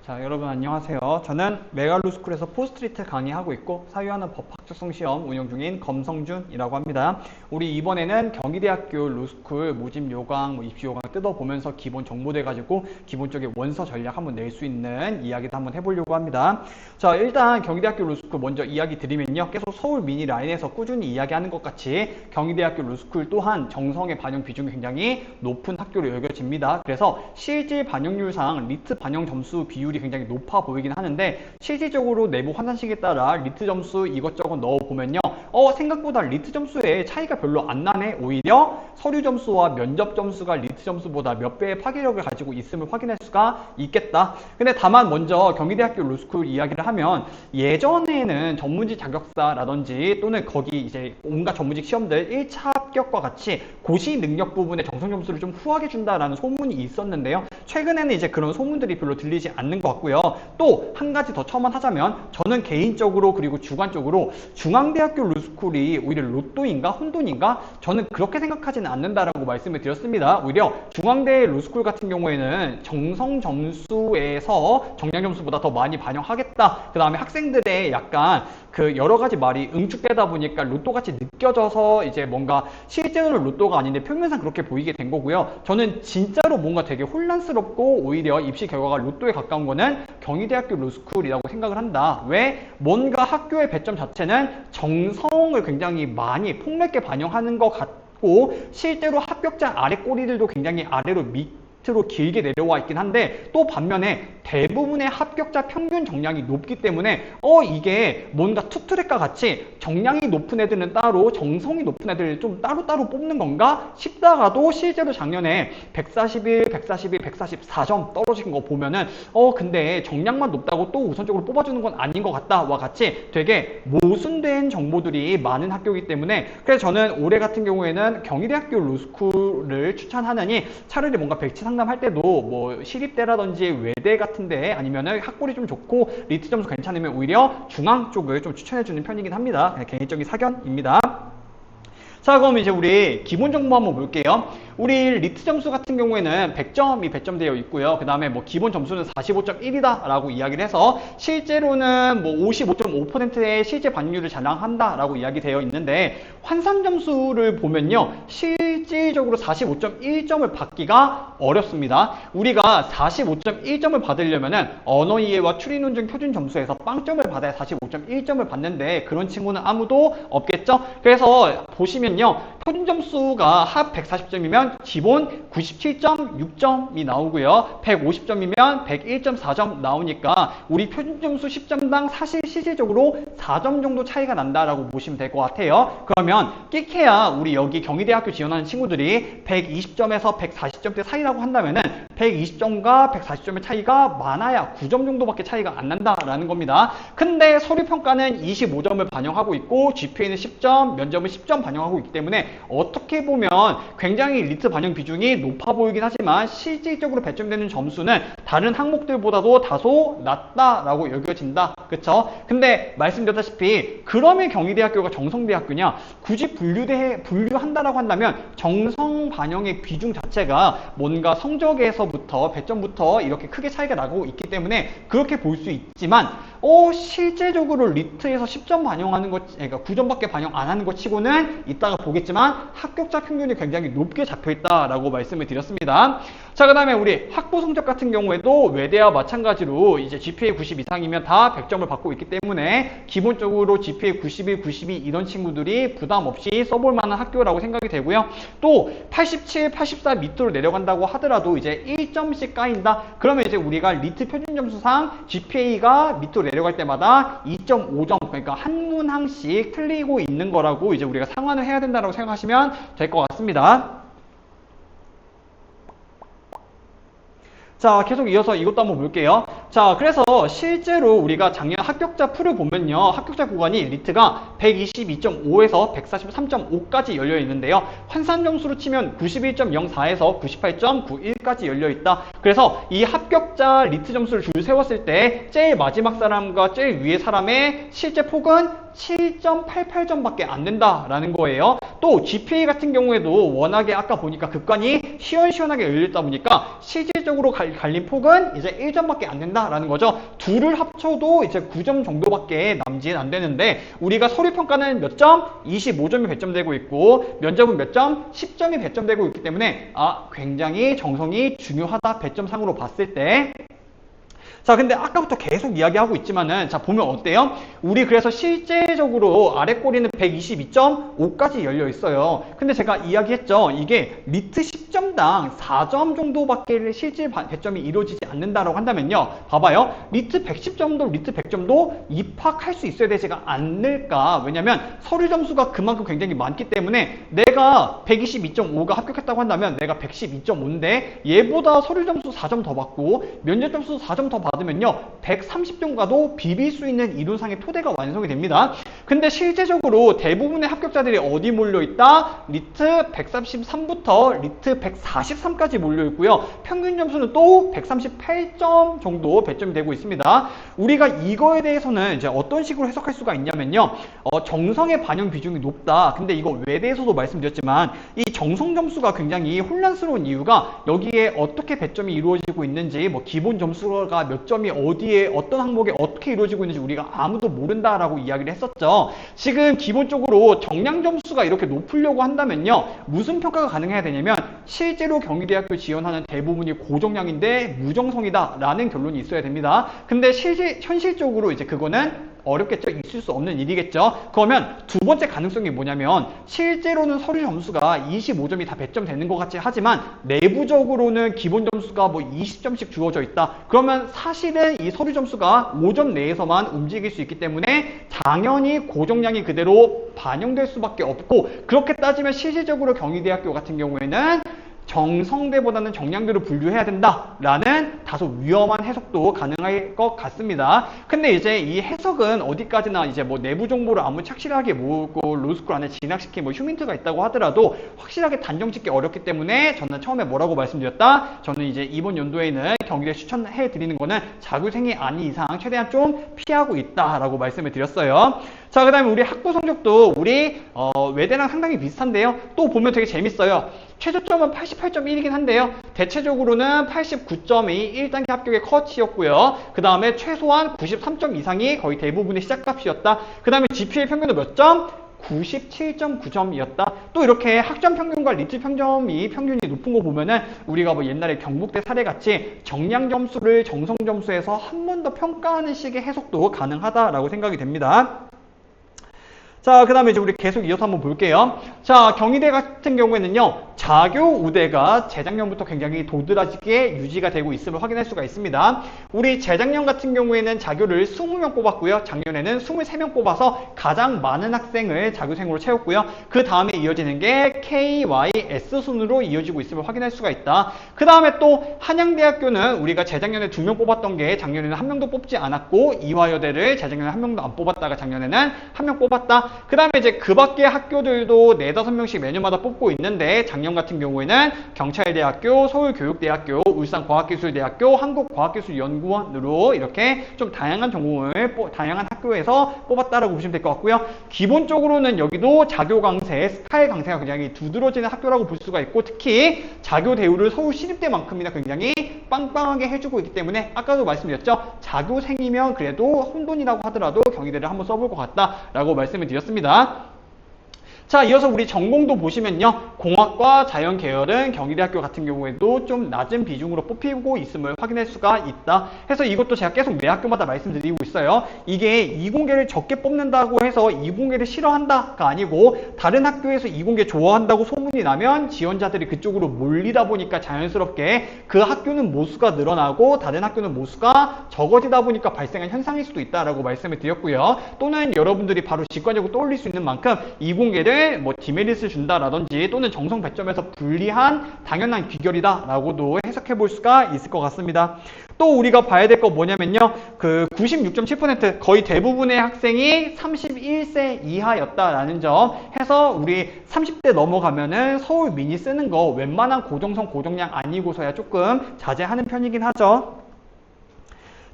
자, 여러분 안녕하세요. 저는 메갈루스쿨에서 포스트리트 강의하고 있고 사유하는 법학적성시험 운영 중인 검성준이라고 합니다. 우리 이번에는 경희대학교 루스쿨 모집 요강, 입시 요강 뜯어보면서 기본 정보들 가지고 기본적인 원서 전략 한번 낼 수 있는 이야기도 한번 해보려고 합니다. 자, 일단 경희대학교 루스쿨 먼저 이야기 드리면요. 계속 서울 미니 라인에서 꾸준히 이야기하는 것 같이 경희대학교 루스쿨 또한 정성의 반영 비중이 굉장히 높은 학교로 여겨집니다. 그래서 실질 반영률상 리트 반영 점수 비율이 굉장히 높아 보이긴 하는데 실질적으로 내부 환산식에 따라 리트 점수 이것저것 넣어보면요. 생각보다 리트 점수에 차이가 별로 안 나네. 오히려 서류 점수와 면접 점수가 리트 점수보다 몇 배의 파괴력을 가지고 있음을 확인할 수가 있겠다. 근데 다만 먼저 경희대학교 루스쿨 이야기를 하면 예전에는 전문직 자격사라든지 또는 거기 이제 온갖 전문직 시험들 1차 합격과 같이 고시 능력 부분에 정성 점수를 좀 후하게 준다라는 소문이 있었는데요. 최근에는 이제 그런 소문들이 별로 들리지 않는 것 같고요. 또 한 가지 더 첨언하자면 저는 개인적으로 그리고 주관적으로 중앙대학교 루스쿨이 오히려 로또인가 혼돈인가 저는 그렇게 생각하지는 않는다라고 말씀을 드렸습니다. 오히려 중앙대 루스쿨 같은 경우에는 정성 점수에서 정량 점수보다 더 많이 반영하겠다. 그 다음에 학생들의 약간 그 여러 가지 말이 응축되다 보니까 로또같이 느껴져서 이제 뭔가 실제로는 로또가 아닌데 표면상 그렇게 보이게 된 거고요. 저는 진짜로 뭔가 되게 혼란스럽고 오히려 입시 결과가 로또에 가까운 거는 경희대학교 루스쿨이라고 생각을 한다. 왜? 뭔가 학교의 배점 자체는 정성을 굉장히 많이 폭넓게 반영하는 것 같고 실제로 합격자 아래 꼬리들도 굉장히 아래로 밑으로 길게 내려와 있긴 한데 또 반면에 대부분의 합격자 평균 정량이 높기 때문에 이게 뭔가 투트랙과 같이 정량이 높은 애들은 따로 정성이 높은 애들을 좀 따로따로 뽑는 건가 싶다가도 실제로 작년에 141, 142, 144점 떨어진 거 보면은 근데 정량만 높다고 또 우선적으로 뽑아주는 건 아닌 것 같다와 같이 되게 모순된 정보들이 많은 학교이기 때문에 그래서 저는 올해 같은 경우에는 경희대학교 루스쿨을 추천하느니 차라리 뭔가 백지 상담할 때도 뭐 시립대라든지 외대 같은 데 아니면은 학벌이 좀 좋고 리트 점수 괜찮으면 오히려 중앙 쪽을 좀 추천해주는 편이긴 합니다. 개인적인 사견입니다. 자, 그럼 이제 우리 기본 정보 한번 볼게요. 우리 리트 점수 같은 경우에는 100점이 배점되어 있고요. 그 다음에 뭐 기본 점수는 45.1이다 라고 이야기를 해서 실제로는 뭐 55.5%의 실제 반영률을 자랑한다 라고 이야기되어 있는데 환산 점수를 보면요. 실질적으로 45.1점을 받기가 어렵습니다. 우리가 45.1점을 받으려면은 언어 이해와 추리 논증 표준 점수에서 빵점을 받아야 45.1점을 받는데 그런 친구는 아무도 없겠죠. 그래서 보시면요. 표준 점수가 합 140점이면 기본 97.6점이 나오고요. 150점이면 101.4점 나오니까 우리 표준 점수 10점당 사실 실질적으로 4점 정도 차이가 난다라고 보시면 될 것 같아요. 그러면 끽해야 우리 여기 경희대학교 지원하는 친구들이 120점에서 140점대 사이라고 한다면은 120점과 140점의 차이가 많아야 9점 정도밖에 차이가 안 난다라는 겁니다. 근데 서류평가는 25점을 반영하고 있고 GPA는 10점, 면접은 10점 반영하고 있기 때문에 어떻게 보면 굉장히 리트 반영 비중이 높아 보이긴 하지만 실질적으로 배점되는 점수는 다른 항목들보다도 다소 낮다라고 여겨진다. 그쵸? 근데 말씀드렸다시피 그러면 경희대학교가 정성대학교냐? 굳이 분류한다라고 한다면 정성 반영의 비중 자체가 뭔가 성적에서부터 배점부터 이렇게 크게 차이가 나고 있기 때문에 그렇게 볼 수 있지만 실제적으로 리트에서 10점 반영하는 것, 그러니까 9점밖에 반영 안 하는 것 치고는 이따가 보겠지만 합격자 평균이 굉장히 높게 잡혀 있다라고 말씀을 드렸습니다. 자, 그 다음에 우리 학부 성적 같은 경우에도 외대와 마찬가지로 이제 GPA 90 이상이면 다 100점을 받고 있기 때문에 기본적으로 GPA 91, 92 이런 친구들이 부담 없이 써볼 만한 학교라고 생각이 되고요. 또 87, 84 밑으로 내려간다고 하더라도 이제 1점씩 까인다. 그러면 이제 우리가 리트 표준 점수상 GPA가 밑으로 내려갈 때마다 2.5점 그러니까 한 문항씩 틀리고 있는 거라고 이제 우리가 상환을 해야 된다고 생각하시면 될 것 같습니다. 자, 계속 이어서 이것도 한번 볼게요. 자, 그래서 실제로 우리가 작년 합격자 풀을 보면요. 합격자 구간이 리트가 122.5에서 143.5까지 열려 있는데요. 환산 점수로 치면 91.04에서 98.91까지 열려 있다. 그래서 이 합격자 리트 점수를 줄 세웠을 때 제일 마지막 사람과 제일 위에 사람의 실제 폭은 7.88점밖에 안 된다라는 거예요. 또 GPA 같은 경우에도 워낙에 아까 보니까 급관이 시원시원하게 열렸다 보니까 실질적으로 갈린 폭은 이제 1점밖에 안 된다라는 거죠. 둘을 합쳐도 이제 9점 정도밖에 남짓 안 되는데 우리가 서류평가는 몇 점? 25점이 배점되고 있고 면접은 몇 점? 10점이 배점되고 있기 때문에 굉장히 정성이 중요하다. 배점상으로 봤을 때. 자, 근데 아까부터 계속 이야기하고 있지만은, 자, 보면 어때요? 우리 그래서 실제적으로 아래 꼬리는 122.5까지 열려 있어요. 근데 제가 이야기했죠. 이게 리트 10점당 4점 정도밖에 실질 배점이 이루어지지 않는다라고 한다면요. 봐봐요. 리트 110점도, 리트 100점도 입학할 수 있어야 되지 않을까? 왜냐면 서류 점수가 그만큼 굉장히 많기 때문에 내가 122.5가 합격했다고 한다면 내가 112.5인데 얘보다 서류 점수 4점 더 받고 면접 점수 4점 더 받으면요 130점과도 비빌 수 있는 이론상의 토대가 완성이 됩니다. 근데 실제적으로 대부분의 합격자들이 어디 몰려있다? 리트 133부터 리트 143까지 몰려있고요. 평균 점수는 또 138점 정도 배점이 되고 있습니다. 우리가 이거에 대해서는 이제 어떤 식으로 해석할 수가 있냐면요. 정성의 반영 비중이 높다. 근데 이거 외대에서도 말씀드렸지만 이 정성 점수가 굉장히 혼란스러운 이유가 여기에 어떻게 배점이 이루어지고 있는지 뭐 기본 점수가 몇 점이 어디에 어떤 항목에 어떻게 이루어지고 있는지 우리가 아무도 모른다라고 이야기를 했었죠. 지금 기본적으로 정량 점수가 이렇게 높으려고 한다면요. 무슨 평가가 가능해야 되냐면 실제로 경희대학교 지원하는 대부분이 고정량인데 무정성이다 라는 결론이 있어야 됩니다. 근데 현실적으로 이제 그거는 어렵겠죠. 있을 수 없는 일이겠죠. 그러면 두 번째 가능성이 뭐냐면 실제로는 서류 점수가 25점이 다 배점되는 것 같이 하지만 내부적으로는 기본 점수가 뭐 20점씩 주어져 있다. 그러면 사실은 이 서류 점수가 5점 내에서만 움직일 수 있기 때문에 당연히 고정량이 그대로 반영될 수밖에 없고 그렇게 따지면 실질적으로 경희대학교 같은 경우에는 정성대보다는 정량대로 분류해야 된다라는 다소 위험한 해석도 가능할 것 같습니다. 근데 이제 이 해석은 어디까지나 이제 뭐 내부 정보를 아무 착실하게 모으고 로스쿨 안에 진학시킨 뭐 휴민트가 있다고 하더라도 확실하게 단정짓기 어렵기 때문에 저는 처음에 뭐라고 말씀드렸다? 저는 이제 이번 연도에는 경희대 추천해 드리는 거는 자교생이 아닌 이상 최대한 좀 피하고 있다라고 말씀을 드렸어요. 자, 그 다음에 우리 학부 성적도 우리 외대랑 상당히 비슷한데요. 또 보면 되게 재밌어요. 최저점은 88.1이긴 한데요. 대체적으로는 89점이 1단계 합격의 컷이었고요. 그 다음에 최소한 93점 이상이 거의 대부분의 시작값이었다. 그 다음에 GPA 평균은 몇 점? 97.9점이었다. 또 이렇게 학점 평균과 리트 평점이 평균이 높은 거 보면은 우리가 뭐 옛날에 경북대 사례같이 정량 점수를 정성 점수에서 한 번 더 평가하는 식의 해석도 가능하다라고 생각이 됩니다. 자, 그 다음에 이제 우리 계속 이어서 한번 볼게요. 자, 경희대 같은 경우에는요, 자교 우대가 재작년부터 굉장히 도드라지게 유지가 되고 있음을 확인할 수가 있습니다. 우리 재작년 같은 경우에는 자교를 20명 뽑았고요. 작년에는 23명 뽑아서 가장 많은 학생을 자교생으로 채웠고요. 그 다음에 이어지는 게 KYS 순으로 이어지고 있음을 확인할 수가 있다. 그 다음에 또 한양대학교는 우리가 재작년에 2명 뽑았던 게 작년에는 1명도 뽑지 않았고 이화여대를 재작년에 1명도 안 뽑았다가 작년에는 1명 뽑았다. 그 다음에 이제 그 밖에 학교들도 4-5명씩 매년마다 뽑고 있는데 작년 같은 경우에는 경찰대학교, 서울교육대학교, 울산과학기술대학교, 한국과학기술연구원으로 이렇게 좀 다양한 전공을 다양한 학교에서 뽑았다라고 보시면 될 것 같고요. 기본적으로는 여기도 자교 강세, 스카이 강세가 굉장히 두드러지는 학교라고 볼 수가 있고 특히 자교 대우를 서울시립대만큼이나 굉장히 빵빵하게 해주고 있기 때문에 아까도 말씀드렸죠. 자교생이면 그래도 혼돈이라고 하더라도 경희대를 한번 써볼 것 같다라고 말씀을 드렸습니다. 자, 이어서 우리 전공도 보시면요. 공학과 자연계열은 경희대학교 같은 경우에도 좀 낮은 비중으로 뽑히고 있음을 확인할 수가 있다. 해서 이것도 제가 계속 매 학교마다 말씀드리고 있어요. 이게 이공계를 적게 뽑는다고 해서 이공계를 싫어한다가 아니고 다른 학교에서 이공계 좋아한다고 소문이 나면 지원자들이 그쪽으로 몰리다 보니까 자연스럽게 그 학교는 모수가 늘어나고 다른 학교는 모수가 적어지다 보니까 발생한 현상일 수도 있다라고 말씀을 드렸고요. 또는 여러분들이 바로 직관적으로 떠올릴 수 있는 만큼 이공계를 뭐 디메리트를 준다라든지 또는 정성 배점에서 불리한 당연한 귀결이다 라고도 해석해 볼 수가 있을 것 같습니다. 또 우리가 봐야 될 거 뭐냐면요. 그 96.7% 거의 대부분의 학생이 31세 이하였다라는 점 해서 우리 30대 넘어가면은 서울 미니 쓰는 거 웬만한 고정성 고정량 아니고서야 조금 자제하는 편이긴 하죠.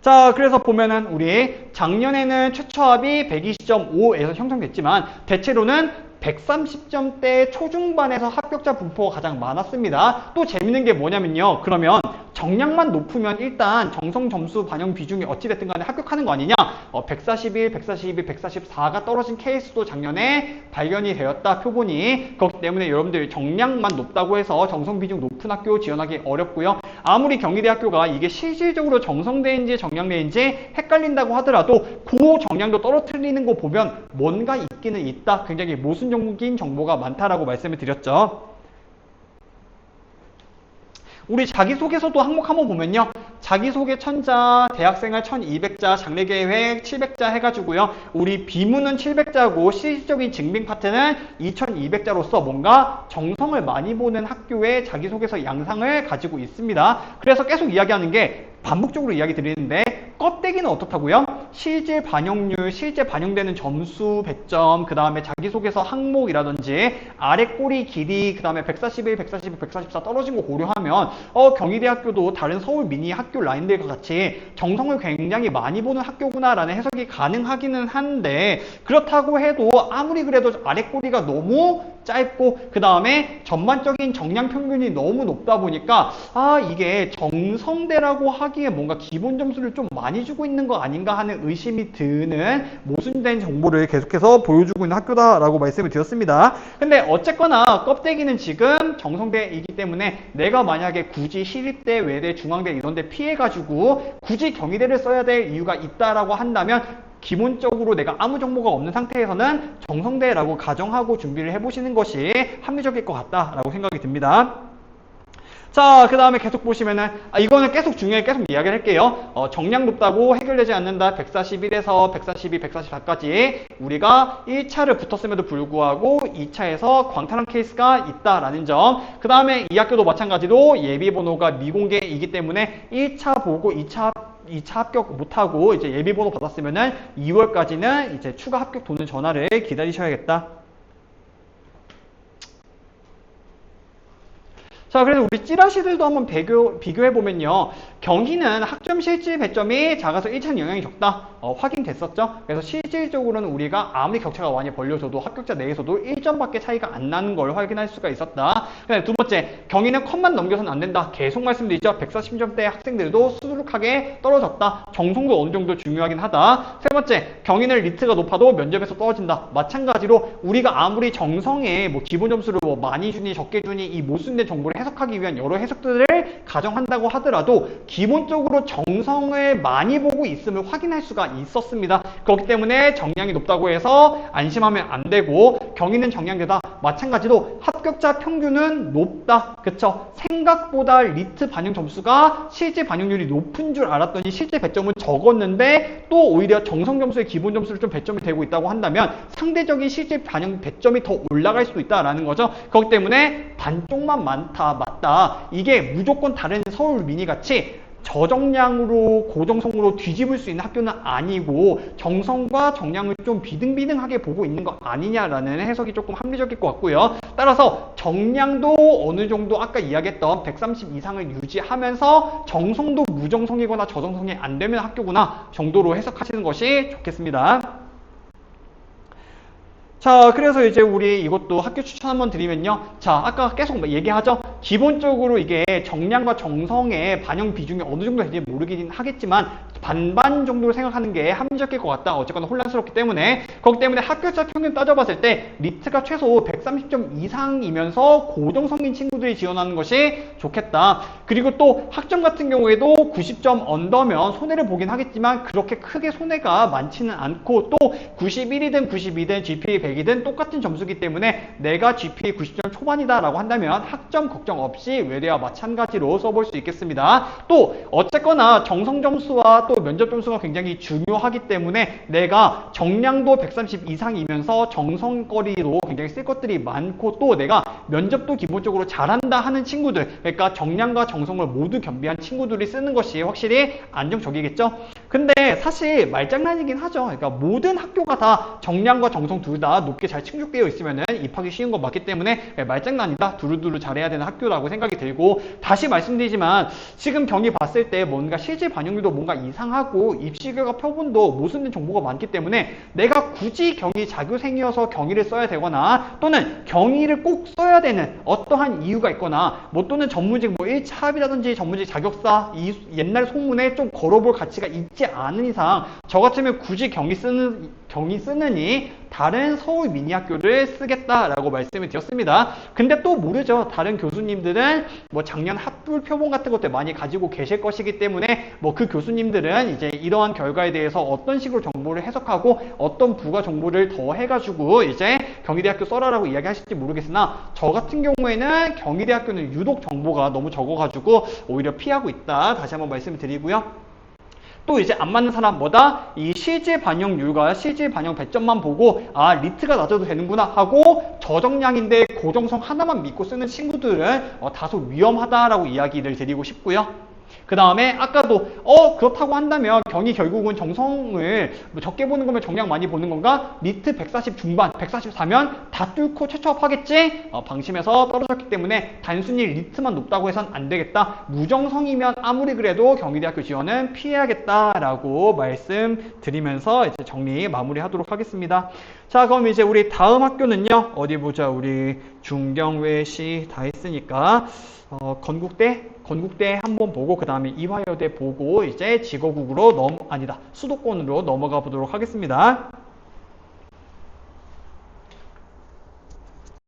자, 그래서 보면은 우리 작년에는 최초 합이 120.5에서 형성됐지만 대체로는 130점대 초중반에서 합격자 분포가 가장 많았습니다. 또 재밌는 게 뭐냐면요. 그러면 정량만 높으면 일단 정성 점수 반영 비중이 어찌됐든 간에 합격하는 거 아니냐? 141, 142, 144가 떨어진 케이스도 작년에 발견이 되었다, 표본이. 그렇기 때문에 여러분들 정량만 높다고 해서 정성 비중 높은 학교 지원하기 어렵고요. 아무리 경희대학교가 이게 실질적으로 정성대인지 정량대인지 헷갈린다고 하더라도 그 정량도 떨어뜨리는 거 보면 뭔가 있기는 있다. 굉장히 모순적인 정보가 많다라고 말씀을 드렸죠. 우리 자기소개서도 항목 한번 보면요. 자기소개 1000자, 대학생활 1200자, 장래계획 700자 해가지고요. 우리 비문은 700자고 실질적인 증빙 파트는 2200자로서 뭔가 정성을 많이 보는 학교의 자기소개서 양상을 가지고 있습니다. 그래서 계속 이야기하는 게 반복적으로 이야기 드리는데 껍데기는 어떻다고요? 실제 반영률, 실제 반영되는 점수 100점, 그 다음에 자기소개서 항목이라든지 아래 꼬리 길이, 그 다음에 141, 142, 144 떨어진 거 고려하면 경희대학교도 다른 서울 미니 학교 라인들과 같이 정성을 굉장히 많이 보는 학교구나라는 해석이 가능하기는 한데 그렇다고 해도 아무리 그래도 아래 꼬리가 너무 짧고 그 다음에 전반적인 정량 평균이 너무 높다 보니까 이게 정성대라고 하기에 뭔가 기본 점수를 좀 많이 주고 있는 거 아닌가 하는 의심이 드는 모순된 정보를 계속해서 보여주고 있는 학교다라고 말씀을 드렸습니다. 근데 어쨌거나 껍데기는 지금 정성대이기 때문에 내가 만약에 굳이 시립대, 외대, 중앙대 이런 데 피해가지고 굳이 경희대를 써야 될 이유가 있다라고 한다면 기본적으로 내가 아무 정보가 없는 상태에서는 정성대라고 가정하고 준비를 해보시는 것이 합리적일 것 같다라고 생각이 듭니다. 자, 그 다음에 계속 보시면은 이거는 계속 중요하게 계속 이야기를 할게요. 정량 높다고 해결되지 않는다. 141에서 142, 144까지 우리가 1차를 붙었음에도 불구하고 2차에서 광탈한 케이스가 있다라는 점. 그 다음에 이 학교도 마찬가지로 예비번호가 미공개이기 때문에 1차 보고 2차 합격 못하고 이제 예비번호 받았으면은 2월까지는 이제 추가 합격 도는 전화를 기다리셔야겠다. 자, 그래서 우리 찌라시들도 한번 비교해보면요. 경희는 학점 실질 배점이 작아서 1차는 영향이 적다. 확인됐었죠. 그래서 실질적으로는 우리가 아무리 격차가 많이 벌려져도 합격자 내에서도 1점밖에 차이가 안 나는 걸 확인할 수가 있었다. 두 번째, 경희는 컷만 넘겨서는 안 된다. 계속 말씀드리죠. 140점대 학생들도 수두룩하게 떨어졌다. 정성도 어느 정도 중요하긴 하다. 세 번째, 경희는 리트가 높아도 면접에서 떨어진다. 마찬가지로 우리가 아무리 정성에 기본 점수를 많이 주니 적게 주니 이 모순된 정보를 해석하기 위한 여러 해석들을 가정한다고 하더라도 기본적으로 정성을 많이 보고 있음을 확인할 수가 있었습니다. 그렇기 때문에 정량이 높다고 해서 안심하면 안 되고 경희는 정량되다. 마찬가지로 합격자 평균은 높다. 그쵸? 생각보다 리트 반영 점수가 실제 반영률이 높은 줄 알았더니 실제 배점은 적었는데 또 오히려 정성 점수의 기본 점수를 좀 배점이 되고 있다고 한다면 상대적인 실제 반영 배점이 더 올라갈 수도 있다라는 거죠. 그렇기 때문에 반쪽만 맞다. 이게 무조건 다른 서울 미니같이 저정량으로 고정성으로 뒤집을 수 있는 학교는 아니고 정성과 정량을 좀 비등비등하게 보고 있는 거 아니냐라는 해석이 조금 합리적일 것 같고요. 따라서 정량도 어느 정도 아까 이야기했던 130 이상을 유지하면서 정성도 무정성이거나 저정성이 안 되면 학교구나 정도로 해석하시는 것이 좋겠습니다. 자, 그래서 이제 우리 이것도 학교 추천 한번 드리면요. 자, 아까 계속 얘기하죠. 기본적으로 이게 정량과 정성의 반영 비중이 어느 정도 되는지 모르긴 하겠지만 반반 정도로 생각하는 게 합리적일 것 같다. 어쨌거나 혼란스럽기 때문에. 그렇기 때문에 합격자 평균 따져봤을 때 리트가 최소 130점 이상이면서 고정성인 친구들이 지원하는 것이 좋겠다. 그리고 또 학점 같은 경우에도 90점 언더면 손해를 보긴 하겠지만 그렇게 크게 손해가 많지는 않고 또 91이든 92든 GPA 100이든 똑같은 점수기 때문에 내가 GPA 90점 초반이다 라고 한다면 학점 걱정 설정 없이 외래와 마찬가지로 써볼 수 있겠습니다. 또 어쨌거나 정성 점수와 또 면접 점수가 굉장히 중요하기 때문에 내가 정량도 130 이상이면서 정성거리로 굉장히 쓸 것들이 많고 또 내가 면접도 기본적으로 잘한다 하는 친구들, 그러니까 정량과 정성을 모두 겸비한 친구들이 쓰는 것이 확실히 안정적이겠죠. 근데 사실 말장난이긴 하죠. 그러니까 모든 학교가 다 정량과 정성 둘 다 높게 잘 충족되어 있으면 입학이 쉬운 거 맞기 때문에 말장난이다, 두루두루 잘해야 되는 학교라고 생각이 들고, 다시 말씀드리지만 지금 경희 봤을 때 뭔가 실질 반영률도 뭔가 이상하고 입시 결과 표본도 모순된 정보가 많기 때문에 내가 굳이 경희 자교생이어서 경희를 써야 되거나 또는 경희를 꼭 써야 되는 어떠한 이유가 있거나 뭐 또는 전문직 뭐 1차 합이라든지 전문직 자격사 이 옛날 소문에 좀 걸어볼 가치가 있지 않은 이상 저 같으면 굳이 경희 쓰느니 다른 서울 미니학교를 쓰겠다라고 말씀을 드렸습니다. 근데 또 모르죠. 다른 교수님들은 뭐 작년 합불 표본 같은 것들 많이 가지고 계실 것이기 때문에 뭐 그 교수님들은 이제 이러한 결과에 대해서 어떤 식으로 정보를 해석하고 어떤 부가 정보를 더 해가지고 이제 경희대학교 써라라고 이야기하실지 모르겠으나 저 같은 경우에는 경희대학교는 유독 정보가 너무 적어가지고 오히려 피하고 있다. 다시 한번 말씀을 드리고요. 또 이제 안 맞는 사람 뭐다? 이 실질 반영률과 실질 반영 배점만 보고 아 리트가 낮아도 되는구나 하고 저정량인데 고정성 하나만 믿고 쓰는 친구들은 다소 위험하다라고 이야기를 드리고 싶고요. 그 다음에 아까도 그렇다고 한다면 경희 결국은 정성을 뭐 적게 보는 거면 정량 많이 보는 건가? 리트 140 중반, 144면 다 뚫고 최초합하겠지? 방심해서 떨어졌기 때문에 단순히 리트만 높다고 해선 안 되겠다. 무정성이면 아무리 그래도 경희대학교 지원은 피해야겠다라고 말씀드리면서 이제 정리 마무리하도록 하겠습니다. 자, 그럼 이제 우리 다음 학교는요. 어디 보자. 우리 중경외시 다 했으니까 건국대 한번 보고 그 다음에 이화여대 보고 이제 직업국으로 수도권으로 넘어가 보도록 하겠습니다.